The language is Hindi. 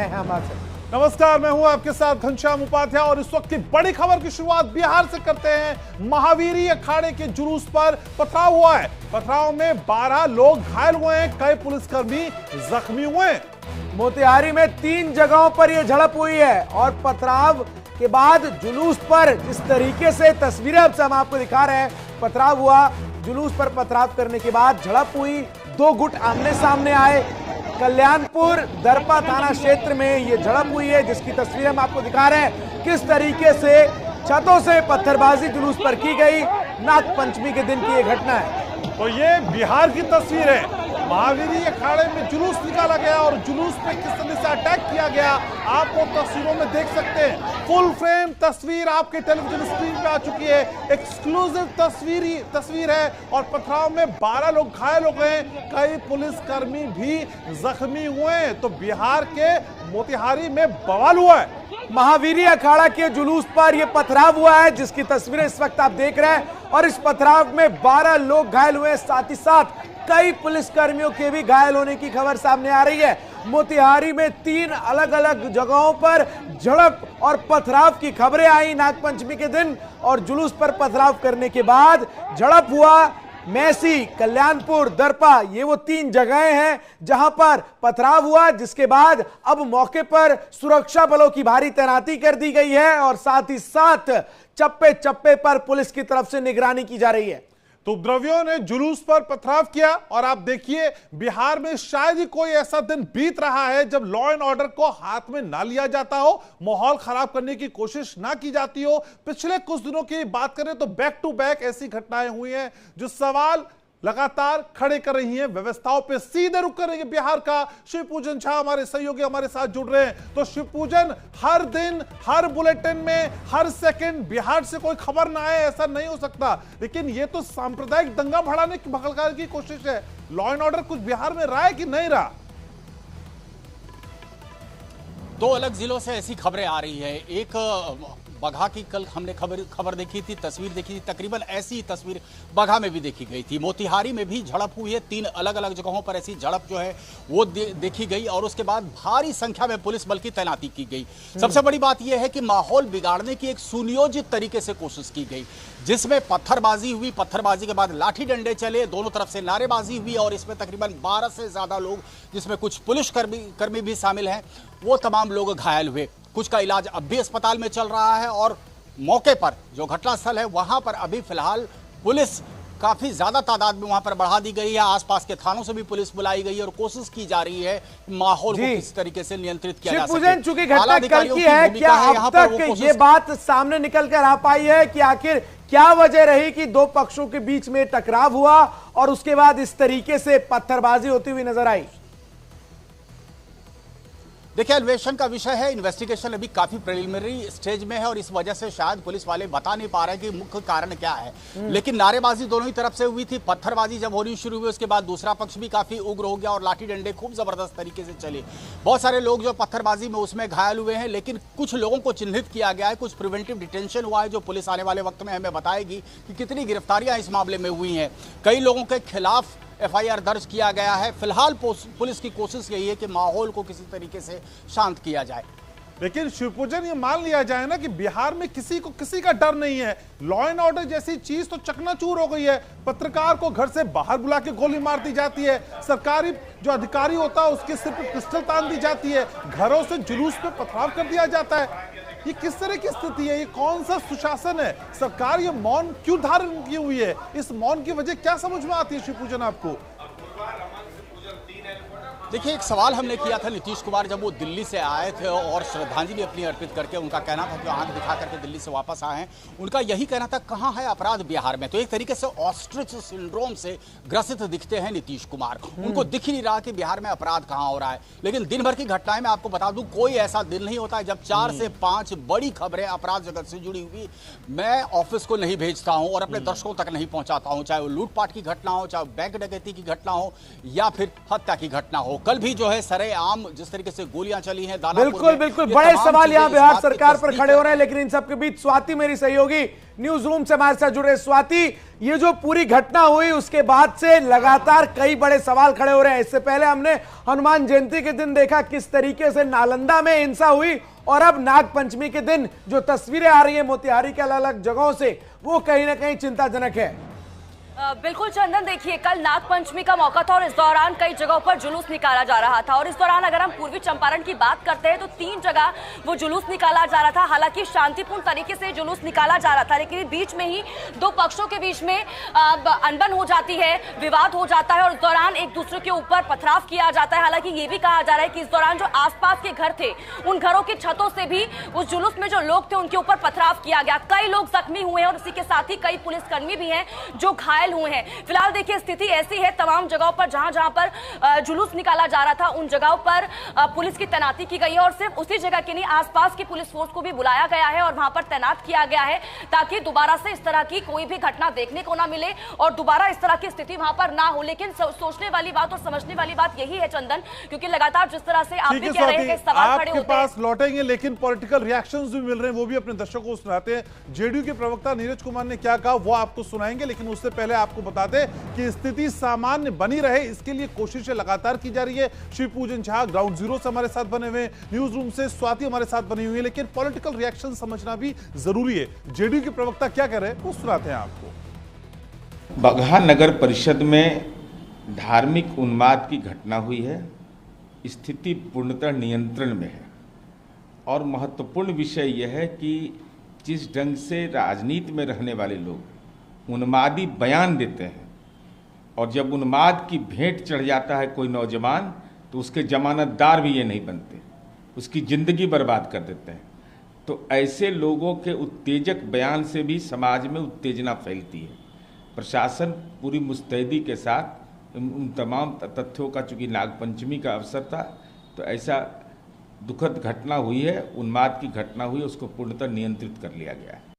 हमारे साथ। नमस्कार, मैं हूं आपके साथ घनश्याम उपाध्याय और इस वक्त की बड़ी खबर की शुरुआत बिहार से करते हैं। महावीरी अखाड़े के जुलूस पर पथराव हुआ है। पथराव में 12 लोग घायल हुए हैं, कई पुलिसकर्मी जख्मी हुए हैं। मोतिहारी में 3 जगहों पर यह झड़प हुई है और पथराव के बाद जुलूस पर जिस तरीके से तस्वीरें हम आपको दिखा रहे हैं, पथराव हुआ, जुलूस पर पथराव करने के बाद झड़प हुई, 2 गुट आमने सामने आए। कल्याणपुर दरपा थाना क्षेत्र में यह झड़प हुई है, जिसकी तस्वीरें हम आपको दिखा रहे हैं। किस तरीके से छतों से पत्थरबाजी जुलूस पर की गई, नाग पंचमी के दिन की यह घटना है। तो ये बिहार की तस्वीर है। महावीरी अखाड़े में जुलूस निकाला गया और जुलूस पे किस तरह से अटैक किया गया आप वो तस्वीरों में देख सकते हैं। फुल फ्रेम तस्वीर आपके टेलीविजन स्क्रीन पे आ चुकी है। एक्सक्लूसिव तस्वीर है और पथराव में 12 लोग घायल हो गए, कई पुलिसकर्मी भी जख्मी हुए हैं। तो बिहार के मोतिहारी में बवाल हुआ है। महावीरी अखाड़ा के जुलूस पर यह पथराव हुआ है, जिसकी तस्वीरें इस वक्त आप देख रहे हैं और इस पथराव में 12 लोग घायल हुए, साथ ही साथ कई पुलिसकर्मियों के भी घायल होने की खबर सामने आ रही है। मोतिहारी में 3 अलग अलग जगहों पर झड़प और पथराव की खबरें आई नागपंचमी के दिन और जुलूस पर पथराव करने के बाद झड़प हुआ। मैसी, कल्याणपुर, दरपा, ये वो 3 जगहें हैं जहां पर पथराव हुआ, जिसके बाद अब मौके पर सुरक्षा बलों की भारी तैनाती कर दी गई है और साथ ही साथ चप्पे चप्पे पर पुलिस की तरफ से निगरानी की जा रही है। तो उपद्रवियों ने जुलूस पर पथराव किया और आप देखिए बिहार में शायद ही कोई ऐसा दिन बीत रहा है जब लॉ एंड ऑर्डर को हाथ में ना लिया जाता हो, माहौल खराब करने की कोशिश ना की जाती हो। पिछले कुछ दिनों की बात करें तो बैक टू बैक ऐसी घटनाएं हुई हैं जो सवाल लगातार खड़े कर रही हैं व्यवस्थाओं पे। सीधे रुक कर रही है बिहार का शिवपूजन झा हमारे सहयोगी हमारे साथ जुड़ रहे हैं। तो शिवपूजन, हर दिन हर बुलेटिन में हर सेकंड बिहार से कोई खबर ना आए ऐसा नहीं हो सकता, लेकिन ये तो सांप्रदायिक दंगा भड़ाने की भड़काने की कोशिश है। लॉ एंड ऑर्डर कुछ बिहार में रहा है कि नहीं रहा? 2 अलग जिलों से ऐसी खबरें आ रही है। एक बगहा की कल हमने खबर देखी थी, तस्वीर देखी थी, तकरीबन ऐसी तस्वीर बगहा में भी देखी गई थी। मोतिहारी में भी झड़प हुई है, 3 अलग अलग जगहों पर ऐसी झड़प जो है वो देखी गई और उसके बाद भारी संख्या में पुलिस बल की तैनाती की गई। सबसे बड़ी बात यह है कि माहौल बिगाड़ने की एक सुनियोजित तरीके से कोशिश की गई, जिसमें पत्थरबाजी हुई, पत्थरबाजी के बाद लाठी डंडे चले, दोनों तरफ से नारेबाजी हुई और इसमें तकरीबन 12 से ज्यादा लोग, जिसमें कुछ पुलिसकर्मी भी शामिल हैं, वो तमाम लोग घायल हुए। कुछ का इलाज अब भी अस्पताल में चल रहा है और मौके पर जो घटनास्थल है वहां पर अभी फिलहाल पुलिस काफी ज्यादा तादाद में वहां पर बढ़ा दी गई है। आसपास के थानों से भी पुलिस बुलाई गई है और कोशिश की जा रही है माहौल को किस तरीके से नियंत्रित किया जा सके। चूंकि घटना कल की है, क्या अब तक ये बात सामने निकल कर आ पाई है कि आखिर क्या वजह रही कि 2 पक्षों के बीच में टकराव हुआ और उसके बाद इस तरीके से पत्थरबाजी होती हुई नजर आई? देखिए, अन्वेषण का विषय है, इन्वेस्टिगेशन अभी काफी प्रिलिमिनरी स्टेज में है और इस वजह से शायद पुलिस वाले बता नहीं पा रहे कि मुख्य कारण क्या है। लेकिन नारेबाजी दोनों ही तरफ से हुई थी। पत्थरबाजी जब होनी शुरू हुई उसके बाद दूसरा पक्ष भी काफी उग्र हो गया और लाठी डंडे खूब जबरदस्त तरीके से चले। बहुत सारे लोग जो पत्थरबाजी में उसमें घायल हुए हैं, लेकिन कुछ लोगों को चिन्हित किया गया है, कुछ प्रिवेंटिव डिटेंशन हुआ है जो पुलिस आने वाले वक्त में हमें बताएगी कि कितनी गिरफ्तारियां इस मामले में हुई हैं। कई लोगों के खिलाफ FIR दर्ज किया गया है। फिलहाल पुलिस की कोशिश यही है कि माहौल को किसी तरीके से शांत किया जाए। लेकिन शिवपूजन, ये मान लिया जाए ना कि बिहार में किसी को किसी का डर नहीं है। लॉ एंड ऑर्डर जैसी चीज तो चकनाचूर हो गई है। पत्रकार को घर से बाहर बुला के गोली मार दी जाती है, सरकारी जो अधिकारी होता है उसके सिर पर पिस्टल तान दी जाती है, घरों से जुलूस पे पथराव कर दिया जाता है। ये किस तरह की स्थिति है? ये कौन सा सुशासन है? सरकार ये मौन क्यों धारण की हुई है? इस मौन की वजह क्या समझ में आती है शिवपूजन आपको? देखिए, एक सवाल हमने किया था नीतीश कुमार जब वो दिल्ली से आए थे और श्रद्धांजलि अपनी अर्पित करके, उनका कहना था कि आंख दिखा करके दिल्ली से वापस आए हैं। उनका यही कहना था कहाँ है अपराध बिहार में। तो एक तरीके से ऑस्ट्रिच सिंड्रोम से ग्रसित दिखते हैं नीतीश कुमार। उनको दिख ही नहीं रहा कि बिहार में अपराध कहाँ हो रहा है। लेकिन दिन भर की घटनाएं मैं आपको बता दूं, कोई ऐसा दिन नहीं होता है जब 4 से 5 बड़ी खबरें अपराध जगत से जुड़ी हुई मैं ऑफिस को नहीं भेजता हूं और अपने दर्शकों तक नहीं पहुंचाता हूं। चाहे वो लूटपाट की घटना हो, चाहे बैंक डकैती की घटना हो या फिर हत्या की घटना हो, कल भी जो है सरेआम जिस तरीके से गोलियां चली हैं दानापुर बिल्कुल में, बिल्कुल ये बड़े तमाम सवाल चीजें यहां इस बिहार बात की सरकार पर तस्दीक खड़े हो रहे हैं, लेकिन इन सबके बीच स्वाति मेरी सहयोगी न्यूज रूम से हमारे साथ जुड़े। स्वाति, ये जो पूरी घटना हुई उसके बाद से लगातार कई बड़े सवाल खड़े हो रहे हैं। इससे पहले हमने हनुमान जयंती के दिन देखा किस तरीके से नालंदा में हिंसा हुई, और अब नाग पंचमी के दिन जो तस्वीरें आ रही है मोतिहारी के अलग अलग जगहों से, वो कहीं ना कहीं चिंताजनक है। बिल्कुल चंदन, देखिए कल नाग पंचमी का मौका था और इस दौरान कई जगहों पर जुलूस निकाला जा रहा था। और इस दौरान अगर हम पूर्वी चंपारण की बात करते हैं तो 3 जगह वो जुलूस निकाला जा रहा था। हालांकि शांतिपूर्ण तरीके से जुलूस निकाला जा रहा था, लेकिन बीच में ही 2 पक्षों के बीच में अनबन हो जाती है, विवाद हो जाता है और इस दौरान एक दूसरे के ऊपर पथराव किया जाता है। हालांकि ये भी कहा जा रहा है कि इस दौरान जो आसपास के घर थे उन घरों की छतों से भी उस जुलूस में जो लोग थे उनके ऊपर पथराव किया गया। कई लोग जख्मी हुए हैं और इसी के साथ ही कई पुलिसकर्मी भी हैं जो घायल हुए हैं। फिलहाल देखिए स्थिति ऐसी है, तमाम जगहों पर जहां पर जुलूस निकाला जा रहा था उन जगहों पर पुलिस की तैनाती की गई है और सिर्फ उसी जगह के नहीं आसपास की पुलिस फोर्स को भी बुलाया गया है और वहां पर तैनात किया गया है ताकि दोबारा से इस तरह की कोई भी घटना देखने को ना मिले और दोबारा इस तरह की स्थिति वहां पर ना हो। लेकिन सोचने वाली बात और समझने वाली बात यही है चंदन, क्योंकि लगातार जिस तरह से आप भी कह रहे हैं कि सवाल खड़े होते हैं, पास लौटेंगे, लेकिन पॉलिटिकल रिएक्शंस भी मिल रहे हैं, वो भी अपने दर्शकों को सुनाते हैं। जेडीयू के प्रवक्ता नीरज कुमार ने क्या कहा वो आपको सुनाएंगे, लेकिन उससे पहले आपको बता दें कि स्थिति सामान्य बनी रहे इसके लिए कोशिशें लगातार की जा रही है। शिव पूजन झा ग्राउंड जीरो से हमारे साथ बने हुए, न्यूज रूम से स्वाति हमारे साथ बनी हुई है, लेकिन पॉलिटिकल रिएक्शन समझना भी जरूरी है। जेडीयू के प्रवक्ता क्या कह रहे हैं वो सुनाते हैं आपको। बगहा नगर परिषद में धार्मिक उन्माद की घटना हुई है। स्थिति पूर्णतः नियंत्रण में है और महत्वपूर्ण विषय यह है कि जिस ढंग से राजनीति में रहने वाले लोग उन्मादी बयान देते हैं और जब उन्माद की भेंट चढ़ जाता है कोई नौजवान तो उसके जमानतदार भी ये नहीं बनते, उसकी जिंदगी बर्बाद कर देते हैं। तो ऐसे लोगों के उत्तेजक बयान से भी समाज में उत्तेजना फैलती है। प्रशासन पूरी मुस्तैदी के साथ उन तमाम तथ्यों का, चूंकि नागपंचमी का अवसर था तो ऐसा दुखद घटना हुई है, उन्माद की घटना हुई है, उसको पूर्णतः नियंत्रित कर लिया गया है।